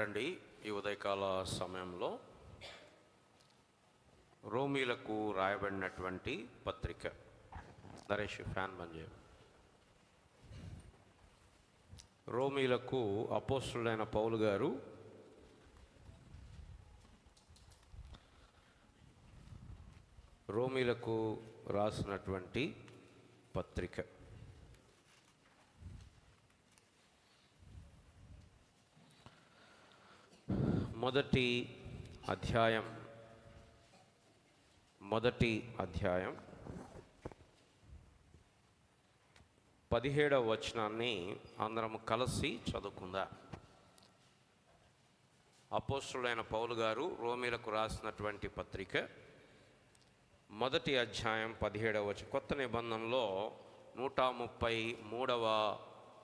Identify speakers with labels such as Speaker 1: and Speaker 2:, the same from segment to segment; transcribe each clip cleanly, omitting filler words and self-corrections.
Speaker 1: రండి ఈ ఉదయకాల సమయంలో రోమీలకు రాయబడినటువంటి పత్రిక. నరేష్ ఫ్యాన్ బంద్ చేయ. రోమీలకు అపోస్తులైన పౌలు గారు రోమీలకు రాసినటువంటి పత్రిక. మొదటి అధ్యాయం 17వ వచనాన్ని అందరం కలిసి చదువుకుందాం. అపోస్తులైన పౌలు గారు రోమీలకు రాసినటువంటి పత్రిక మొదటి అధ్యాయం 17వ వచనం, కొత్త నిబంధనలో 133వ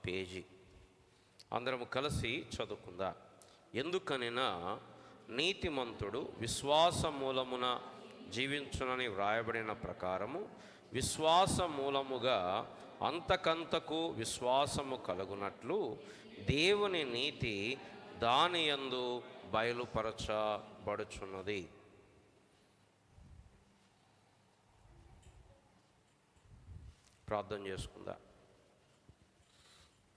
Speaker 1: పేజీ. అందరం కలిసి చదువుకుందాం. ఎందుకనినా నీతిమంతుడు విశ్వాస మూలమున జీవించునని వ్రాయబడిన ప్రకారము విశ్వాస మూలముగా అంతకంతకు విశ్వాసము కలుగునట్లు దేవుని నీతి దాని యందు బయలుపరచబడుచున్నది. ప్రార్థన చేసుకుందా.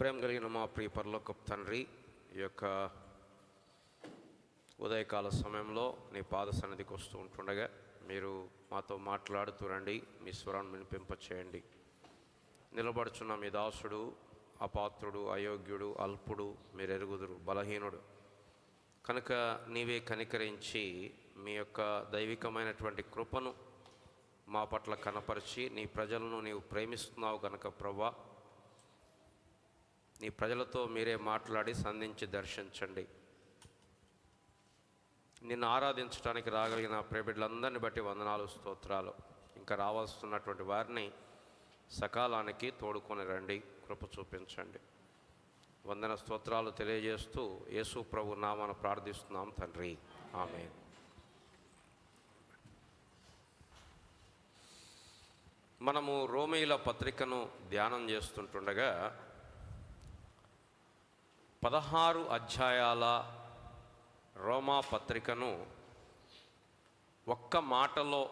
Speaker 1: ప్రేమ కలిగిన మా ప్రియ పరలోకపు తండ్రి, ఈ యొక్క ఉదయకాల సమయంలో నీ పాద సన్నిధికి వస్తూ ఉంటుండగా మీరు మాతో మాట్లాడుతూ రండి. మీ స్వరాన్ని వినిపింపచేయండి. నిలబడుచున్న మీ దాసుడు అపాత్రుడు, అయోగ్యుడు, అల్పుడు, మీరు ఎరుగుదురు, బలహీనుడు కనుక నీవే కనికరించి మీ యొక్క దైవికమైనటువంటి కృపను మా పట్ల కనపరిచి నీ ప్రజలను నీవు ప్రేమిస్తున్నావు కనుక ప్రభా, నీ ప్రజలతో మీరే మాట్లాడి సంధించి దర్శించండి. నిన్ను ఆరాధించడానికి రాగలిగిన ప్రియబిడ్డలందరినీ బట్టి వందనాలు, స్తోత్రాలు. ఇంకా రావాల్సినటువంటి వారిని సకాలానికి తోడుకొని రండి, కృప చూపించండి. వందన స్తోత్రాలు తెలియజేస్తూ యేసు ప్రభు నామన ప్రార్థిస్తున్నాం తండ్రి, ఆమేన్. మనము రోమీల పత్రికను ధ్యానం చేస్తుంటుండగా 16 అధ్యాయాల రోమా పత్రికను ఒక్క మాటలో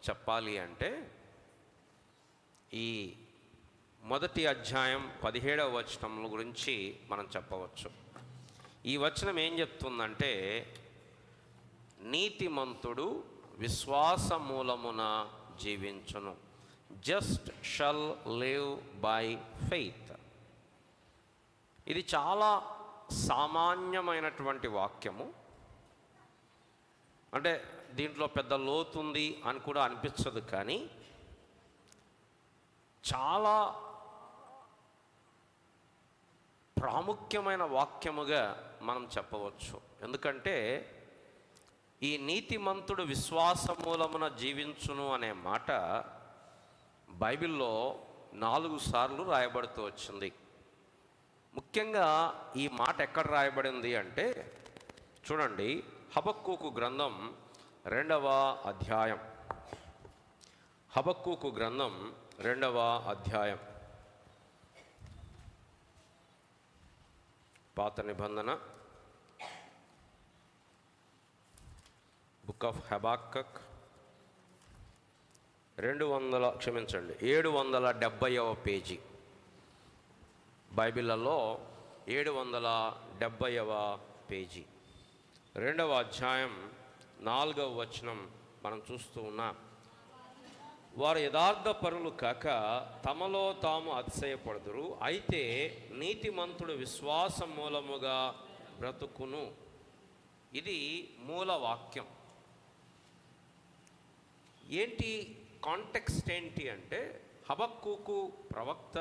Speaker 1: చెప్పాలి అంటే ఈ మొదటి అధ్యాయం 17వ వచనం గురించి మనం చెప్పవచ్చు. ఈ వచనం ఏం చెప్తుందంటే, నీతిమంతుడు విశ్వాస మూలమున జీవించును. Just shall live by faith. ఇది చాలా సామాన్యమైనటువంటి వాక్యము. అంటే దీంట్లో పెద్ద లోతుంది అని కూడా అనిపించదు, కానీ చాలా ప్రాముఖ్యమైన వాక్యముగా మనం చెప్పవచ్చు. ఎందుకంటే ఈ నీతిమంతుడు విశ్వాస మూలమున జీవించును అనే మాట బైబిల్లో 4 సార్లు రాయబడుతూ వచ్చింది. ముఖ్యంగా ఈ మాట ఎక్కడ రాయబడింది అంటే చూడండి, హబక్కూకు గ్రంథం 2వ అధ్యాయం. హబక్కూకు గ్రంథం 2వ అధ్యాయం. పాత నిబంధన బుక్ ఆఫ్ హబాక్కక్ 770వ పేజీ. బైబిల్లో 770వ పేజీ, 2వ అధ్యాయం 4వ వచనం మనం చూస్తూ ఉన్నాం. వారు యథార్థ పరులు కాక తమలో తాము అతిశయపడుదురు, అయితే నీతిమంతుడు విశ్వాస మూలముగా బ్రతుకును. ఇది మూల వాక్యం. ఏంటి కాంటెక్స్ట్ ఏంటి అంటే, హబక్కూకు ప్రవక్త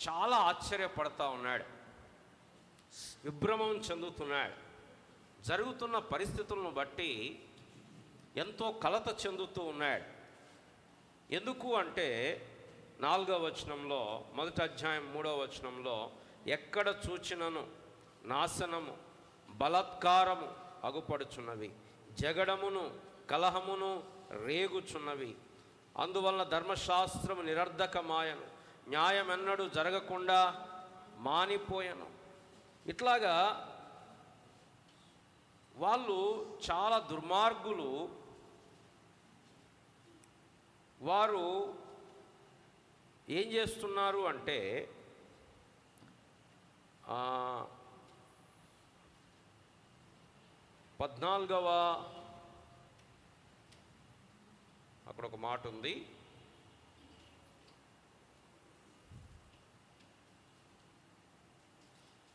Speaker 1: చాలా ఆశ్చర్యపడతా ఉన్నాడు, విభ్రమం చెందుతున్నాడు. జరుగుతున్న పరిస్థితులను బట్టి ఎంతో కలత చెందుతూ ఉన్నాడు. ఎందుకు అంటే 4వ వచనంలో, మొదటి అధ్యాయం 3వ వచనంలో, ఎక్కడ చూచినను నాశనము బలాత్కారము అగుపడుచున్నవి, జగడమును కలహమును రేగుచున్నవి, అందువలన ధర్మశాస్త్రము నిరర్ధకమాయను, న్యాయమెన్నడూ జరగకుండా మానిపోయాను. ఇట్లాగా వాళ్ళు చాలా దుర్మార్గులు. వారు ఏం చేస్తున్నారు అంటే 14వ అక్కడ ఒక మాట ఉంది,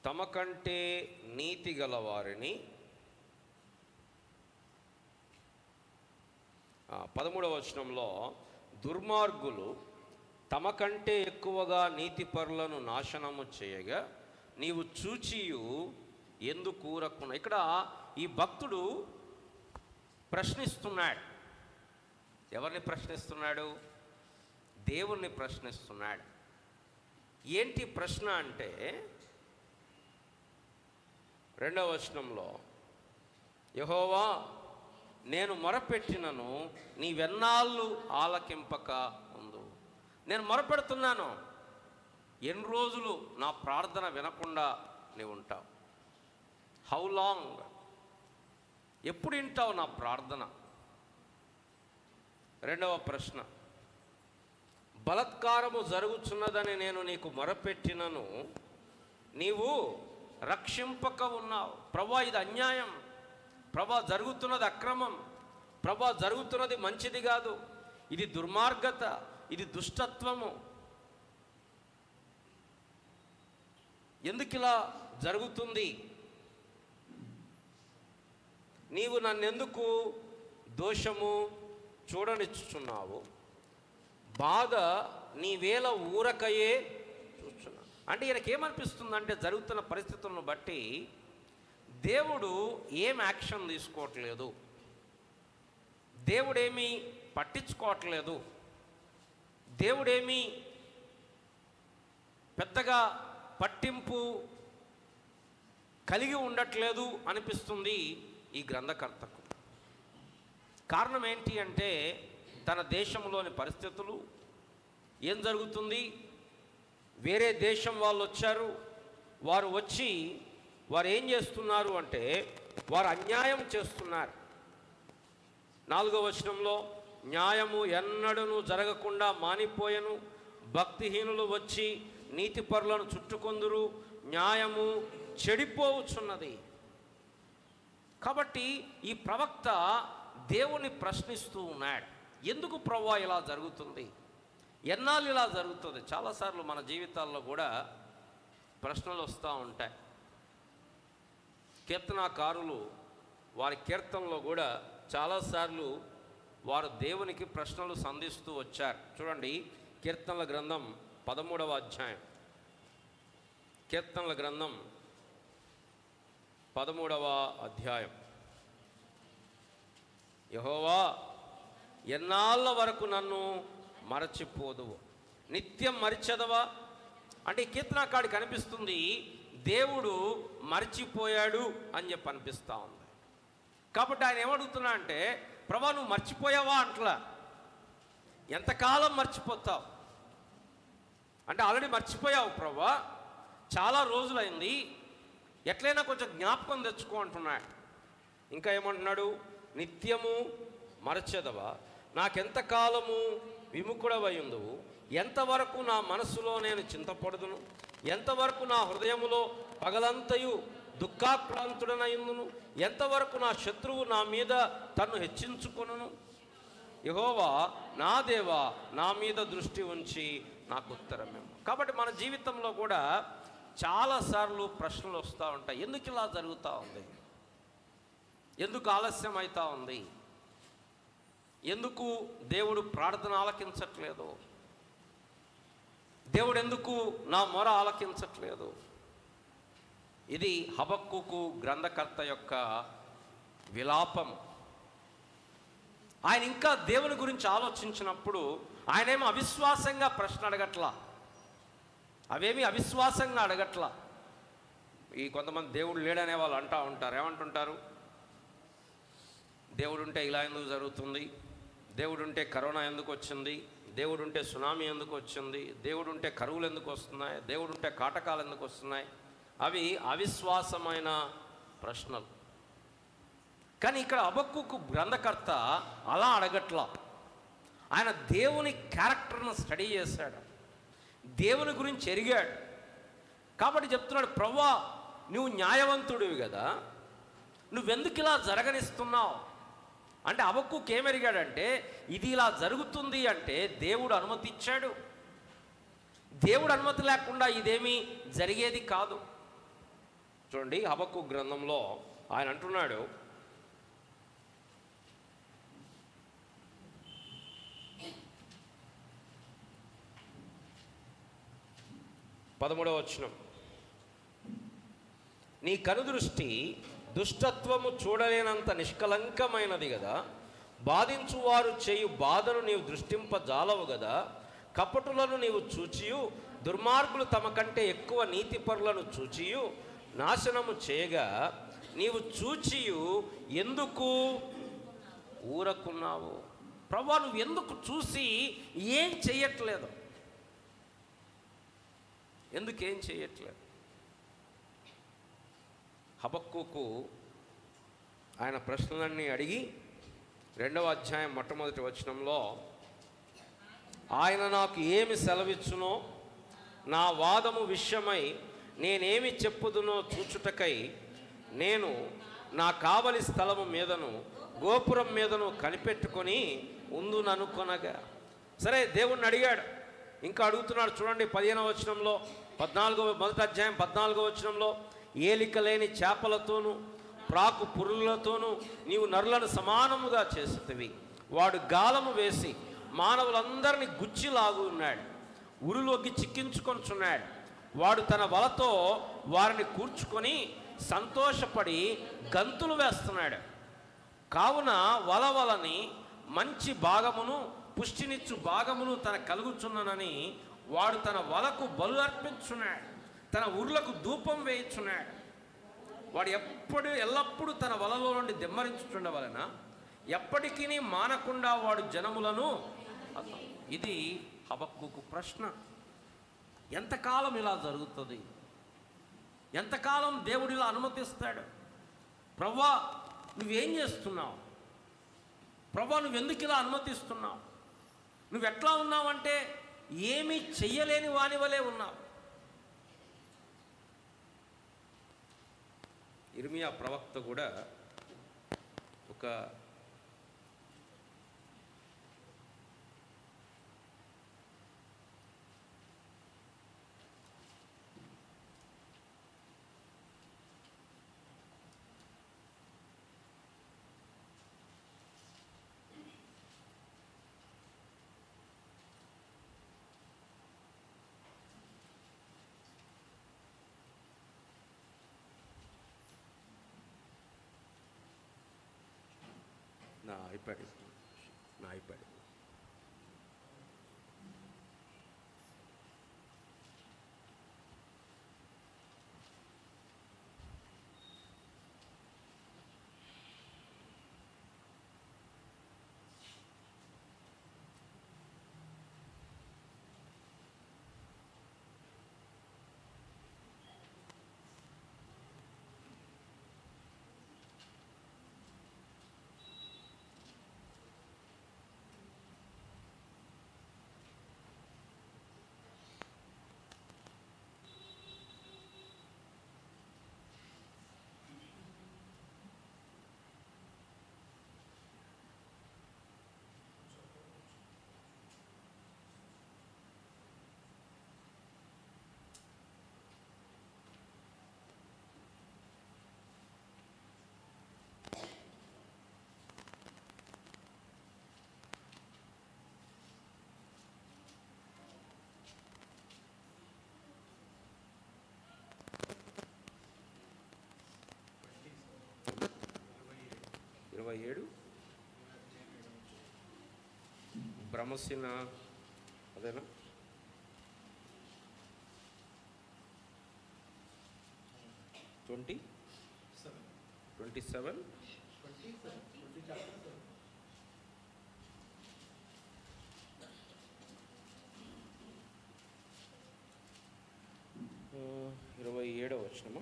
Speaker 1: తమ కంటే నీతి గల వారిని 13వ వచనంలో దుర్మార్గులు తమ కంటే ఎక్కువగా నీతిపరులను నాశనము చేయగా నీవు చూచియు ఎందుకు ఊరకున్నా. ఇక్కడ ఈ భక్తుడు ప్రశ్నిస్తున్నాడు. ఎవరిని ప్రశ్నిస్తున్నాడు? దేవుణ్ణి ప్రశ్నిస్తున్నాడు. ఏంటి ప్రశ్న అంటే 2వ వచనంలో యెహోవా నేను మొరపెట్టినను నీవెన్నాళ్ళు ఆలకింపక ఉండు. నేను మొరపెడుతున్నాను, ఎన్ని రోజులు నా ప్రార్థన వినకుండా నీవు ఉంటావు? How long? ఎప్పుడు వింటావు నా ప్రార్థన? 2వ ప్రశ్న, బలాత్కారము జరుగుతున్నదని నేను నీకు మొరపెట్టినను నీవు రక్షింపక ఉన్నావు. ప్రభా ఇది అన్యాయం, ప్రభా జరుగుతున్నది అక్రమం, ప్రభా జరుగుతున్నది మంచిది కాదు, ఇది దుర్మార్గత, ఇది దుష్టత్వము, ఎందుకు ఇలా జరుగుతుంది? నీవు నన్నెందుకు దోషము చూడనిచ్చుచున్నావు? బాధ నీవేళ ఊరకయే చూస్తున్నా. అంటే ఈయనకేమనిపిస్తుందంటే జరుగుతున్న పరిస్థితులను బట్టి దేవుడు ఏం యాక్షన్ తీసుకోవట్లేదు, దేవుడేమీ పట్టించుకోవట్లేదు, దేవుడేమీ పెద్దగా పట్టింపు కలిగి ఉండట్లేదు అనిపిస్తుంది ఈ గ్రంథకర్తకు. కారణం ఏంటి అంటే తన దేశంలోని పరిస్థితులు. ఏం జరుగుతుంది? వేరే దేశం వాళ్ళు వచ్చారు. వారు వచ్చి వారు ఏం చేస్తున్నారు అంటే వారు అన్యాయం చేస్తున్నారు. 4వ వచనంలో న్యాయము ఎన్నడూ జరగకుండా మానిపోయెను, భక్తిహీనులు వచ్చి నీతిపరులను చుట్టుకొందురు, న్యాయము చెడిపోవచ్చున్నది. కాబట్టి ఈ ప్రవక్త దేవుని ప్రశ్నిస్తూ ఉన్నాడు, ఎందుకు ప్రభువా ఇలా జరుగుతుంది? ఎన్నాళ్ళు ఇలా జరుగుతుంది? చాలాసార్లు మన జీవితాల్లో కూడా ప్రశ్నలు వస్తూ ఉంటాయి. కీర్తనాకారులు వారి కీర్తనలో కూడా చాలాసార్లు వారు దేవునికి ప్రశ్నలు సంధిస్తూ వచ్చారు. చూడండి, కీర్తనల గ్రంథం 13వ అధ్యాయం, కీర్తనల గ్రంథం 13వ అధ్యాయం. యెహోవా ఎన్నాళ్ళ వరకు నన్ను మరచిపోదువు, నిత్యం మరిచెదవా? అంటే ఈ కీర్తనకాడికి అనిపిస్తుంది దేవుడు మర్చిపోయాడు అని చెప్పి అనిపిస్తూ ఉంది. కాబట్టి ఆయన ఏమడుగుతున్నా అంటే, ప్రభా నువ్వు మర్చిపోయావా అంటలా, ఎంతకాలం మర్చిపోతావు అంటే ఆల్రెడీ మర్చిపోయావు ప్రభా, చాలా రోజులైంది, ఎట్లయినా కొంచెం జ్ఞాపకం తెచ్చుకో అంటున్నాడు. ఇంకా ఏమంటున్నాడు? నిత్యము మరచెదవా, నాకెంతకాలము విముఖుడవయుందువు, ఎంతవరకు నా మనస్సులో నేను చింతపడుదును, ఎంతవరకు నా హృదయములో పగలంతయు దుఃఖాక్రాంతుడనయుందును, ఎంతవరకు నా శత్రువు నా మీద తన్ను హెచ్చించుకొనును. యెహోవా నా దేవా నా మీద దృష్టి ఉంచి నాకు ఉత్తరమేమో. కాబట్టి మన జీవితంలో కూడా చాలాసార్లు ప్రశ్నలు వస్తూ ఉంటాయి, ఎందుకు ఇలా జరుగుతూ ఉంది, ఎందుకు ఆలస్యం అవుతూ ఉంది, ఎందుకు దేవుడు ప్రార్థన ఆలకించట్లేదు, దేవుడు ఎందుకు నా మొర ఆలకించట్లేదు? ఇది హబక్కూకు గ్రంథకర్త యొక్క విలాపం. ఆయన ఇంకా దేవుని గురించి ఆలోచించినప్పుడు ఆయనేమో అవిశ్వాసంగా ప్రశ్న అడగట్లా, అవేమి అవిశ్వాసంగా అడగట్లా. ఈ కొంతమంది దేవుడు లేడనే వాళ్ళు అంటూ ఉంటారు. ఏమంటుంటారు? దేవుడుంటే ఇలా ఎందుకు జరుగుతుంది, దేవుడుంటే కరోనా ఎందుకు వచ్చింది, దేవుడుంటే సునామీ ఎందుకు వచ్చింది, దేవుడుంటే కరువులు ఎందుకు వస్తున్నాయి, దేవుడుంటే కాటకాలు ఎందుకు వస్తున్నాయి? అవి అవిశ్వాసమైన ప్రశ్నలు. కానీ ఇక్కడ హబక్కూకు గ్రంథకర్త అలా అడగట్లా. ఆయన దేవుని క్యారెక్టర్ను స్టడీ చేశాడు, దేవుని గురించి ఎరిగాడు. కాబట్టి చెప్తున్నాడు, ప్రభువా నువ్వు న్యాయవంతుడివి కదా, నువ్వెందుకు ఇలా జరగనిస్తున్నావు అంటే, హబక్కూకు ఏమెరిగాడంటే ఇది ఇలా జరుగుతుంది అంటే దేవుడు అనుమతి ఇచ్చాడు. దేవుడు అనుమతి లేకుండా ఇదేమీ జరిగేది కాదు. చూడండి, హబక్కూకు గ్రంథంలో ఆయన అంటున్నాడు, పదమూడవ వచనం, నీ కనుదృష్టి దుష్టత్వము చూడలేనంత నిష్కలంకమైనది కదా, బాధించువారు చేయు బాధను నీవు దృష్టింపజాలవు కదా, కపటులను నీవు చూచియు దుర్మార్గులు తమ కంటే ఎక్కువ నీతిపరులను చూచియు నాశనము చేయగా నీవు చూచియు ఎందుకు ఊరకున్నావు? ప్రభువా నువ్వు ఎందుకు చూసి ఏం చెయ్యట్లేదు? ఎందుకేం చేయట్లేదు? హబక్కూకు ఆయన ప్రశ్నలన్నీ అడిగి 2వ అధ్యాయం మొట్టమొదటి వచనంలో, ఆయన నాకు ఏమి సెలవిచ్చునో నా వాదము విషయమై నేనేమి చెప్పుదునో చూచుటకై నేను నా కావలి స్థలము మీదను గోపురం మీదను కనిపెట్టుకొని ఉందుననుకొనగా. సరే, దేవుణ్ణి అడిగాడు, ఇంకా అడుగుతున్నాడు. చూడండి 15వ వచనంలో, 1వ అధ్యాయం 14వ వచనంలో, ఏలిక లేని చేపలతోనూ ప్రాకు పురుగులతోనూ నీవు నరులను సమానముగా చేస్తువి. వాడు గాలము వేసి మానవులందరినీ గుచ్చిలాగు ఉన్నాడు, ఉరులోకి చిక్కించుకొనిచున్నాడు. వాడు తన వలతో వారిని కూర్చుకొని సంతోషపడి గంతులు వేస్తున్నాడు. కావున వలని మంచి భాగమును పుష్టినిచ్చు భాగమును తన కలుగుచున్ననని వాడు తన వలకు బలు అర్పించున్నాడు, తన ఉర్లకు ధూపం వేయించున్నాడు. వాడు ఎల్లప్పుడూ తన వలలో నుండి దిమ్మరించుచుండవలన ఎప్పటికీ మానకుండా వాడు జనములను. ఇది హబక్కూకు ప్రశ్న. ఎంతకాలం ఇలా జరుగుతుంది? ఎంతకాలం దేవుడు ఇలా అనుమతిస్తాడు? ప్రభువా నువ్వేం చేస్తున్నావు? ప్రభువా నువ్వెందుకు ఇలా అనుమతిస్తున్నావు? నువ్వెట్లా ఉన్నావంటే ఏమీ చెయ్యలేని వాని వలె ఉన్నావు. ఇర్మియా ప్రవక్త కూడా ఒక నా ఐప్యాడ్ 27 భ్రమసిన అదేనా 27 27వ వచనమా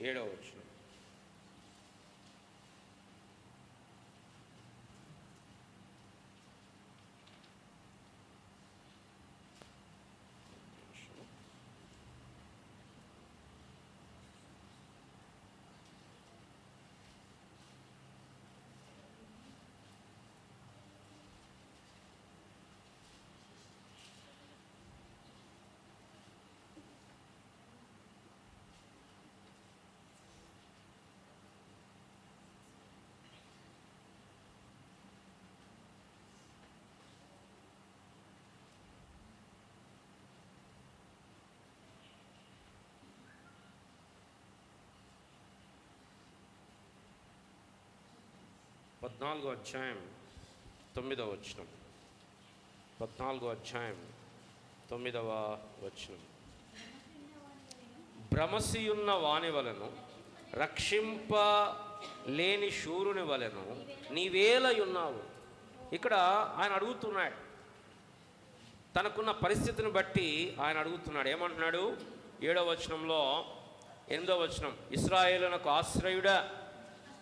Speaker 1: 7వ వచనం 14వ అధ్యాయం 9వ వచనం. 14వ అధ్యాయం 9వ వచనం. భ్రమసియున్న వాని వలను రక్షింప లేని శూరుని వలెను నీవేలయున్నావు. ఇక్కడ ఆయన అడుగుతున్నాడు, తనకున్న పరిస్థితిని బట్టి ఆయన అడుగుతున్నాడు. ఏమంటున్నాడు? 7వ వచనంలో 8వ వచనం. ఇశ్రాయేలునకు ఆశ్రయుడా,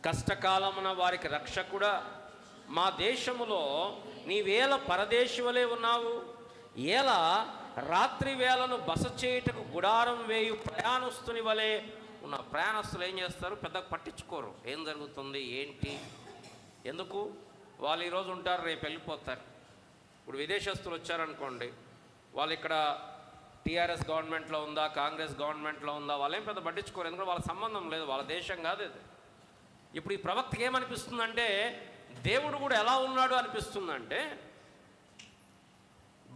Speaker 1: కష్టకాలమున వారికి రక్షకుడా, మా దేశములో నీవేళ పరదేశి వలె ఉన్నావు. ఏలా రాత్రి వేళను బస చేయుటకు గుడారం వేయు ప్రయాణస్తుని వలె ఉన్న. ప్రయాణస్తులు ఏం చేస్తారు? పెద్దగా పట్టించుకోరు ఏం జరుగుతుంది ఏంటి. ఎందుకు? వాళ్ళు ఈరోజు ఉంటారు, రేపు వెళ్ళిపోతారు. ఇప్పుడు విదేశస్తులు వచ్చారనుకోండి, వాళ్ళు ఇక్కడ టీఆర్ఎస్ గవర్నమెంట్లో ఉందా, కాంగ్రెస్ గవర్నమెంట్లో ఉందా, వాళ్ళేం పెద్ద పట్టించుకోరు. ఎందుకంటే వాళ్ళ సంబంధం లేదు, వాళ్ళ దేశం కాదు ఇది. ఇప్పుడు ఈ ప్రవక్తకి ఏమనిపిస్తుందంటే, దేవుడు కూడా ఎలా ఉన్నాడు అనిపిస్తుందంటే,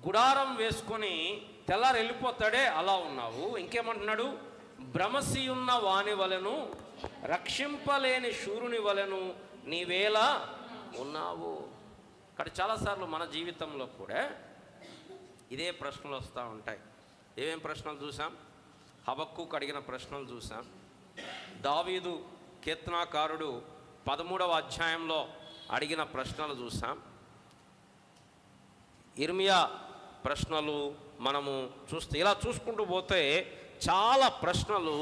Speaker 1: గుడారం వేసుకొని తెల్లారు వెళ్ళిపోతాడే అలా ఉన్నావు. ఇంకేమంటున్నాడు? భ్రమసియున్న వాని వలెను రక్షింపలేని శూరుని వలెను నీవేళ ఉన్నావు. ఇక్కడ చాలాసార్లు మన జీవితంలో కూడా ఇదే ప్రశ్నలు వస్తూ ఉంటాయి. ఏమేం ప్రశ్నలు చూసాం? హబక్కూకు అడిగిన ప్రశ్నలు చూసాం. దావీదు కీర్తనాకారుడు 13వ అధ్యాయంలో అడిగిన ప్రశ్నలు చూసాం. ఇర్మియా ప్రశ్నలు మనము చూస్తే, ఇలా చూసుకుంటూ పోతే చాలా ప్రశ్నలు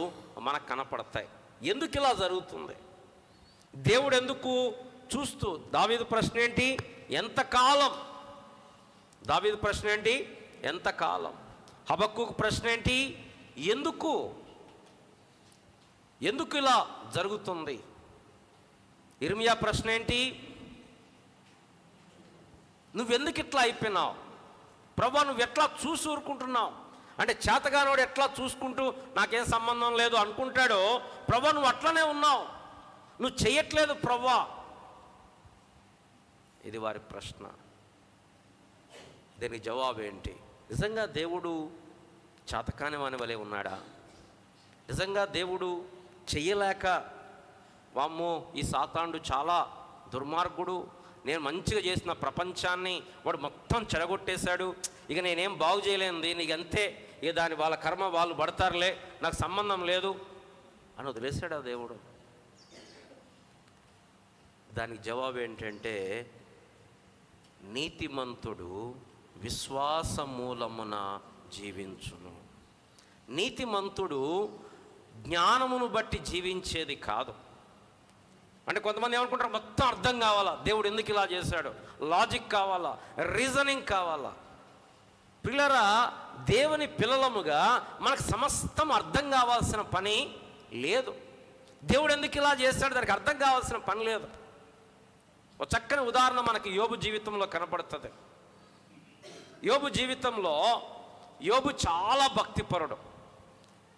Speaker 1: మనకు కనపడతాయి. ఎందుకు ఇలా జరుగుతుంది? దేవుడు ఎందుకు చూస్తూ? దావీదు ప్రశ్న ఏంటి? ఎంతకాలం? దావీదు ప్రశ్న ఏంటి? ఎంతకాలం? హబక్కూకు ప్రశ్న ఏంటి? ఎందుకు? ఎందుకు ఇలా జరుగుతుంది? ఇర్మియా ప్రశ్న ఏంటి? నువ్వెందుకు ఇట్లా అయిపోయినావు ప్రభా? నువ్వు ఎట్లా చూసి ఊరుకుంటున్నావు? అంటే చేతగానోడు ఎట్లా చూసుకుంటూ నాకేం సంబంధం లేదు అనుకుంటాడో, ప్రభా నువ్వు అట్లనే ఉన్నావు, నువ్వు చెయ్యట్లేదు ప్రభా. ఇది వారి ప్రశ్న. దీనికి జవాబు ఏంటి? నిజంగా దేవుడు చేతకాని వాని వలె ఉన్నాడా? నిజంగా దేవుడు చెయ్యలేక, వామ్మో ఈ సాతానుడు చాలా దుర్మార్గుడు, నేను మంచిగా చేసిన ప్రపంచాన్ని వాడు మొత్తం చెడగొట్టేశాడు, ఇక నేనేం బాగు చేయలేను, దీనికి అంతే, ఇక దాని వాళ్ళ కర్మ వాళ్ళు పడతారులే, నాకు సంబంధం లేదు అని వదిలేశాడు ఆ దేవుడు. దానికి జవాబు ఏంటంటే, నీతిమంతుడు విశ్వాస మూలమున జీవించును. నీతిమంతుడు జ్ఞానమును బట్టి జీవించేది కాదు. అంటే కొంతమంది ఏమనుకుంటారు, మొత్తం అర్థం కావాలా, దేవుడు ఎందుకు ఇలా చేశాడు, లాజిక్ కావాలా, రీజనింగ్ కావాలా. పిల్లరా, దేవుని పిల్లలముగా మనకు సమస్తం అర్థం కావాల్సిన పని లేదు. దేవుడు ఎందుకు ఇలా చేశాడు దానికి అర్థం కావాల్సిన పని లేదు. ఒక చక్కని ఉదాహరణ మనకి యోబు జీవితంలో కనపడుతుంది. యోబు జీవితంలో యోబు చాలా భక్తిపరుడు,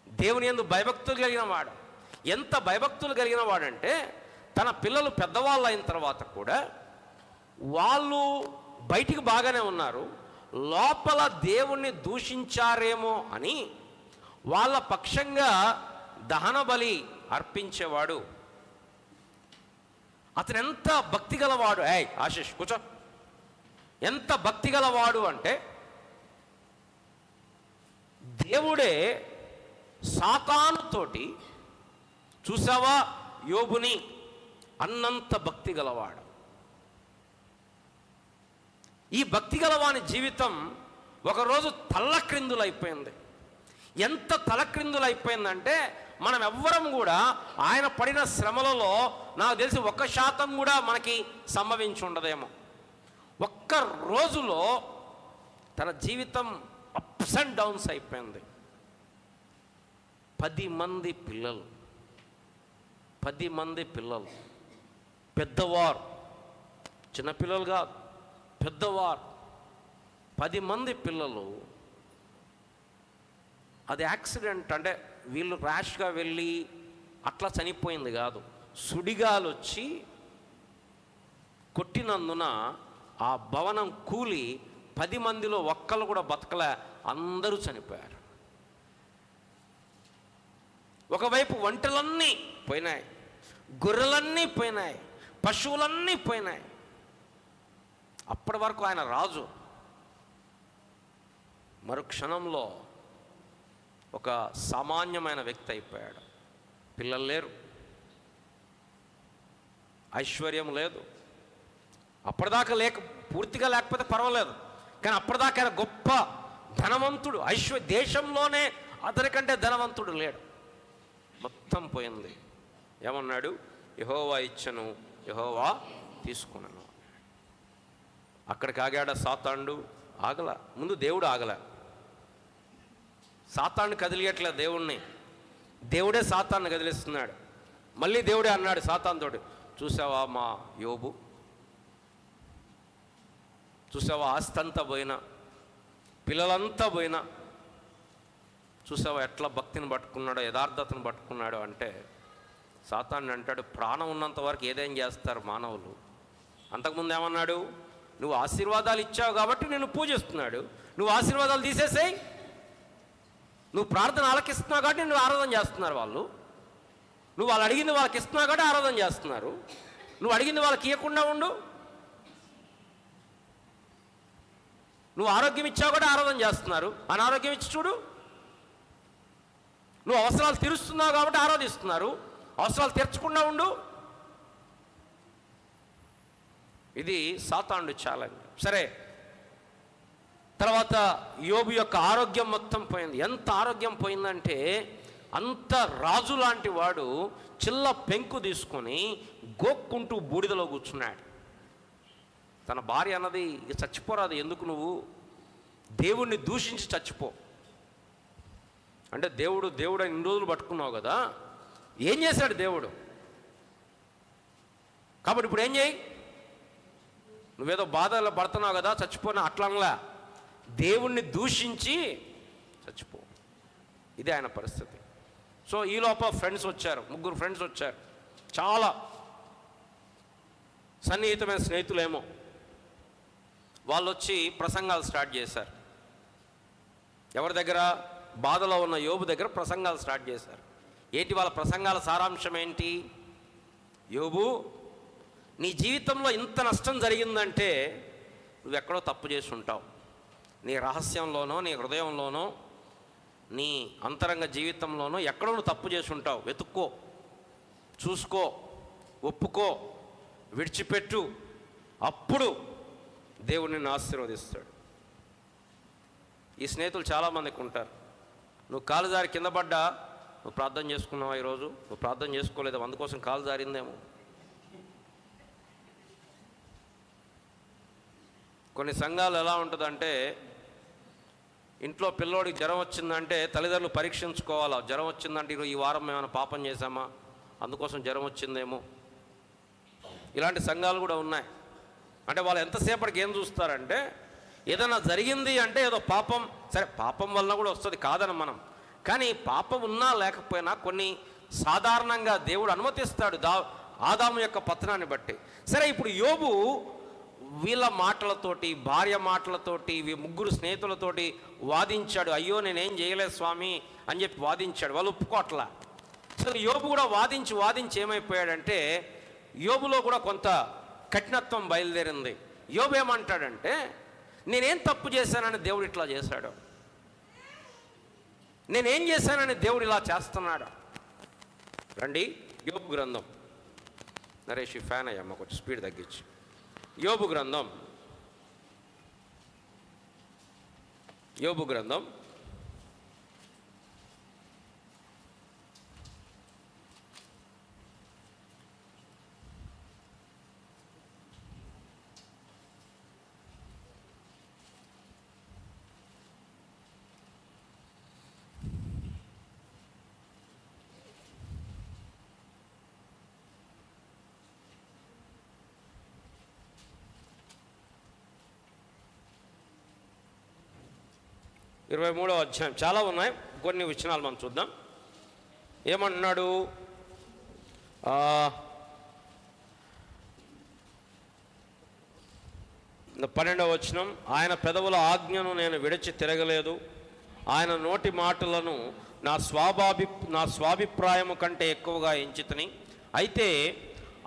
Speaker 1: దేవుని యందు భయభక్తులు కలిగిన వాడు. ఎంత భయభక్తులు కలిగిన వాడంటే, తన పిల్లలు పెద్దవాళ్ళు అయిన తర్వాత కూడా వాళ్ళు బయటికి బాగానే ఉన్నారు, లోపల దేవుణ్ణి దూషించారేమో అని వాళ్ళ పక్షంగా దహన బలి అర్పించేవాడు. అతను ఎంత భక్తి గలవాడు! ఆశీష్ కూర్చో. ఎంత భక్తి గలవాడు అంటే, దేవుడే సాతానుతోటి చూసావా యోబుని అన్నంత భక్తి గలవాడు. ఈ భక్తి గలవాని జీవితం ఒకరోజు తల్లక్రిందులైపోయింది. ఎంత తలక్రిందులైపోయిందంటే, మనం ఎవ్వరం కూడా ఆయన పడిన శ్రమలలో నాకు తెలిసి 1% కూడా మనకి సంభవించి ఉండదేమో. ఒక్క రోజులో తన జీవితం అప్స్ అండ్ డౌన్స్ అయిపోయింది. 10 మంది పిల్లలు, 10 మంది పిల్లలు, పెద్దవారు, చిన్నపిల్లలు కాదు, పెద్దవారు, 10 మంది పిల్లలు. అది యాక్సిడెంట్, అంటే వీళ్ళు ర్యాష్గా వెళ్ళి అట్లా చనిపోయింది కాదు, సుడిగాలు వచ్చి కొట్టినందున ఆ భవనం కూలి 10 మందిలో ఒక్కళ్ళు కూడా బతకలే, అందరూ చనిపోయారు. ఒకవైపు ఒంటెలన్నీ పోయినాయి, గొర్రెలన్నీ పోయినాయి, పశువులన్నీ పోయినాయి. అప్పటి వరకు ఆయన రాజు, మరుక్షణంలో ఒక సామాన్యమైన వ్యక్తి అయిపోయాడు. పిల్లలు లేరు, ఐశ్వర్యం లేదు. అప్పటిదాకా పూర్తిగా లేకపోతే పర్వాలేదు, కానీ అప్పటిదాకా ఆయన గొప్ప ధనవంతుడు. దేశంలోనే అతనికంటే ధనవంతుడు లేడు. మొత్తం పోయింది. ఏమన్నాడు? యెహోవా ఇచ్చను, యెహోవా తీసుకున్నాను. అక్కడికి ఆగాడ సాతానుడు? ఆగల. ముందు దేవుడు ఆగల. సాతాను కదిలియట్లేదు దేవుణ్ణి, దేవుడే సాతాన్ని కదిలిస్తున్నాడు. మళ్ళీ దేవుడే అన్నాడు సాతానుతోటి, చూసావా మా యోబు, చూసావా ఆస్తి అంతా పోయినా, పిల్లలంతా పోయినా, చూసావా ఎట్లా భక్తిని పట్టుకున్నాడో, యథార్థతను పట్టుకున్నాడో. అంటే సాతాను అంటాడు, ప్రాణం ఉన్నంత వరకు ఏదేం చేస్తారు మానవులు. అంతకుముందు ఏమన్నాడు? నువ్వు ఆశీర్వాదాలు ఇచ్చావు కాబట్టి నేను పూజిస్తున్నాడు, నువ్వు ఆశీర్వాదాలు తీసేసేయి. నువ్వు ప్రార్థన ఆలకిస్తున్నావు కాబట్టి నువ్వు ఆరాధన చేస్తున్నారు వాళ్ళు. నువ్వు వాళ్ళు అడిగింది వాళ్ళకి ఇస్తున్నావు కాబట్టి ఆరాధన చేస్తున్నారు. నువ్వు అడిగింది వాళ్ళకి ఇవ్వకుండా ఉండు. నువ్వు ఆరోగ్యం ఇచ్చావు కూడా ఆరాధన చేస్తున్నారు. అనారోగ్యం ఇచ్చి చూడు. నువ్వు అవసరాలు తీరుస్తున్నావు కాబట్టి ఆరాధిస్తున్నారు. అవసరాలు తీర్చకుండా ఉండు. ఇది సాతానుడి ఛాలెంజ్. సరే, తర్వాత యోబు యొక్క ఆరోగ్యం మొత్తం పోయింది. ఎంత ఆరోగ్యం పోయిందంటే, అంత రాజు లాంటి వాడు చిల్ల పెంకు తీసుకొని గోక్కుంటూ బూడిదలో కూర్చున్నాడు. తన భార్య అన్నది, ఇక చచ్చిపోరాదు, ఎందుకు నువ్వు దేవుణ్ణి దూషించి చచ్చిపో అంటే, దేవుడు అని ఇన్ని రోజులు పట్టుకున్నావు కదా, ఏం చేశాడు దేవుడు? కాబట్టి ఇప్పుడు ఏం చేయి? నువ్వేదో బాధలో పడుతున్నావు కదా, చచ్చిపోయినా అట్లా దేవుణ్ణి దూషించి చచ్చిపో. ఇదే ఆయన పరిస్థితి. సో ఈ లోపల ఫ్రెండ్స్ వచ్చారు, 3 ఫ్రెండ్స్ వచ్చారు, చాలా సన్నిహితమైన స్నేహితులేమో. వాళ్ళు వచ్చి ప్రసంగాలు స్టార్ట్ చేశారు. ఎవరి దగ్గర? బాధలో ఉన్న యోబు దగ్గర ప్రసంగాలు స్టార్ట్ చేశారు. ఏంటి వాళ్ళ ప్రసంగాల సారాంశం ఏంటి? యోబు, నీ జీవితంలో ఇంత నష్టం జరిగిందంటే నువ్వెక్కడో తప్పు చేసి ఉంటావు. నీ రహస్యంలోనో, నీ హృదయంలోనో, నీ అంతరంగ జీవితంలోనో ఎక్కడో నువ్వు తప్పు చేసి ఉంటావు. వెతుక్కో, చూసుకో, ఒప్పుకో, విడిచిపెట్టు. అప్పుడు దేవుడు నిన్ను ఆశీర్వదిస్తాడు. ఈ స్నేహితులు చాలామందికి ఉంటారు. నువ్వు కాలు జారి కింద పడ్డా, నువ్వు ప్రార్థన చేసుకున్నావా ఈరోజు? నువ్వు ప్రార్థన చేసుకోలేదు, అందుకోసం కాలు జారిందేమో. కొన్ని సంఘాలు ఎలా ఉంటుందంటే, ఇంట్లో పిల్లోడికి జ్వరం వచ్చిందంటే తల్లిదండ్రులు పరీక్షించుకోవాలా. జ్వరం వచ్చిందంటే ఈ వారం ఏమైనా పాపం చేశామా, అందుకోసం జ్వరం వచ్చిందేమో. ఇలాంటి సంఘాలు కూడా ఉన్నాయి. అంటే వాళ్ళు ఎంతసేపటికి ఏం చూస్తారంటే, ఏదైనా జరిగింది అంటే ఏదో పాపం, సరే పాపం వలన కూడా వస్తుంది కాదని మనం, కానీ పాపం ఉన్నా లేకపోయినా కొన్ని సాధారణంగా దేవుడు అనుమతిస్తాడు ఆదాము యొక్క పతనాన్ని బట్టి. సరే, ఇప్పుడు యోబు వీళ్ళ మాటలతోటి, భార్య మాటలతోటి, 3 స్నేహితులతోటి వాదించాడు. అయ్యో నేనేం చేయలేదు స్వామి అని చెప్పి వాదించాడు. వాళ్ళు ఒప్పుకోట్లా. సరే, యోబు కూడా వాదించి ఏమైపోయాడంటే, యోబులో కూడా కొంత కఠినత్వం బయలుదేరింది. యోబు ఏమంటాడంటే, నేనేం తప్పు చేశానని దేవుడు ఇట్లా చేశాడు, నేనేం చేశానని దేవుడు ఇలా చేస్తున్నాడు. రండి యోబు గ్రంథం. నరేష్ ఫ్యాన్ అయ్యమ్మ, కొంచెం స్పీడ్ తగ్గించి. యోబు గ్రంథం 23వ అధ్యాయం. చాలా ఉన్నాయి, కొన్ని వచనాలు మనం చూద్దాం. ఏమంటున్నాడు? 12వ వచనం, ఆయన పెదవుల ఆజ్ఞను నేను విడిచి తిరగలేదు, ఆయన నోటి మాటలను నా స్వాభిప్రాయము కంటే ఎక్కువగా ఎంచితిని. అయితే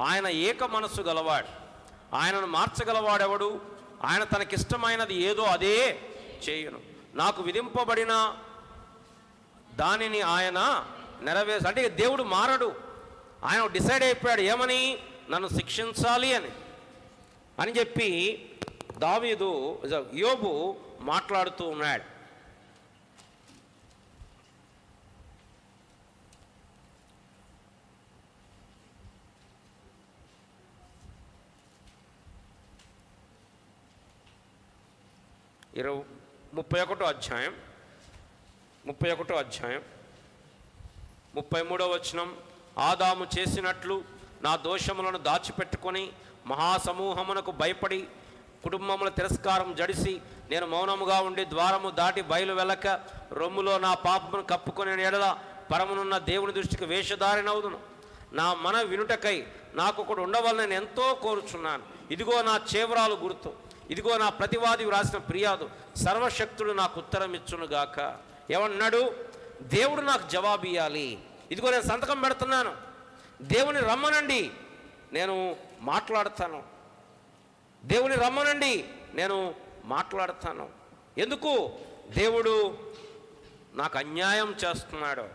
Speaker 1: ఆయన ఏక మనస్సు గలవాడు, ఆయనను మార్చగలవాడెవడు? ఆయన తనకిష్టమైనది ఏదో అదే చేయును. నాకు విధింపబడిన దానిని ఆయన నెరవేర్చ. అంటే దేవుడు మారడు. ఆయన డిసైడ్ అయిపోయాడు ఏమని, నన్ను శిక్షించాలి అని చెప్పి దావీదు యోబు మాట్లాడుతూ ఉన్నాడు. ముప్పై ఒకటో అధ్యాయం 33వ వచనం. ఆదాము చేసినట్లు నా దోషములను దాచిపెట్టుకొని మహాసమూహమునకు భయపడి కుటుంబముల తిరస్కారం జడిసి నేను మౌనముగా ఉండి ద్వారము దాటి బయలు వెళ్ళక రొమ్ములో నా పాపమును కప్పుకొని ఎడల పరమునున్న దేవుని దృష్టికి వేషధారినవుదును. నా మన వినుటకై నాకు ఒకడు ఉండవాలని నేను ఎంతో కోరుచున్నాను. ఇదిగో నా చేవరాలు గుర్తు, ఇదిగో నా ప్రతివాది వ్రాసిన ఫిర్యాదు, సర్వశక్తుడు నాకు ఉత్తరం ఇచ్చునుగాక. ఏమన్నాడు? దేవుడు నాకు జవాబు ఇవ్వాలి. ఇదిగో నేను సంతకం పెడుతున్నాను, దేవుని రమ్మనండి, నేను మాట్లాడతాను. దేవుని రమ్మనండి, నేను మాట్లాడతాను. ఎందుకు? దేవుడు నాకు అన్యాయం చేస్తున్నాడు,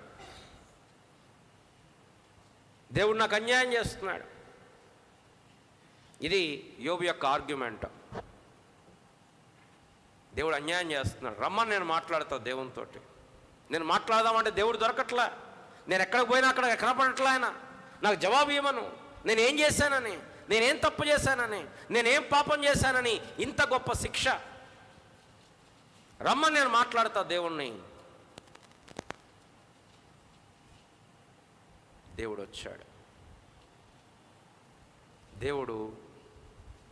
Speaker 1: దేవుడు నాకు అన్యాయం చేస్తున్నాడు. ఇది యోబు యొక్క ఆర్గ్యుమెంట్. దేవుడు అన్యాయం చేస్తున్నాడు, రమ్మని నేను మాట్లాడతా దేవునితో. నేను మాట్లాడదామంటే దేవుడు దొరకట్లా. నేను ఎక్కడికి పోయినా అక్కడ కనపడట్లా. ఆయన నాకు జవాబు ఇవ్వమను. నేనేం చేశానని, నేనేం తప్పు చేశానని, నేనేం పాపం చేశానని ఇంత గొప్ప శిక్ష. రమ్మని నేను మాట్లాడతా దేవుణ్ణి. దేవుడు వచ్చాడు. దేవుడు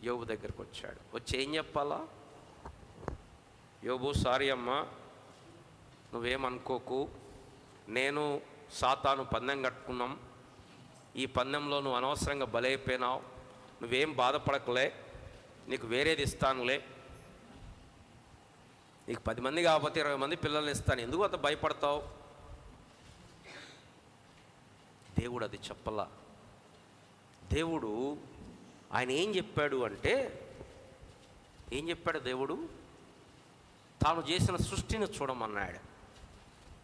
Speaker 1: యోబు దగ్గరకు వచ్చాడు. వచ్చి ఏం చెప్పాలా? యోబు, సారీ అమ్మా, నువ్వేమనుకోకు, నేను సాతాను పందెం కట్టుకున్నాం. ఈ పందెంలో నువ్వు అనవసరంగా బలైపోయినావు. నువ్వేం బాధపడకలే, నీకు వేరేది ఇస్తానులే. నీకు 10 మంది కాకపోతే 20 మంది పిల్లల్ని ఇస్తాను, ఎందుకు అంత భయపడతావు? దేవుడు అది చెప్పలా. దేవుడు ఆయన ఏం చెప్పాడు అంటే, ఏం చెప్పాడు దేవుడు? తాను చేసిన సృష్టిని చూడమన్నాడు,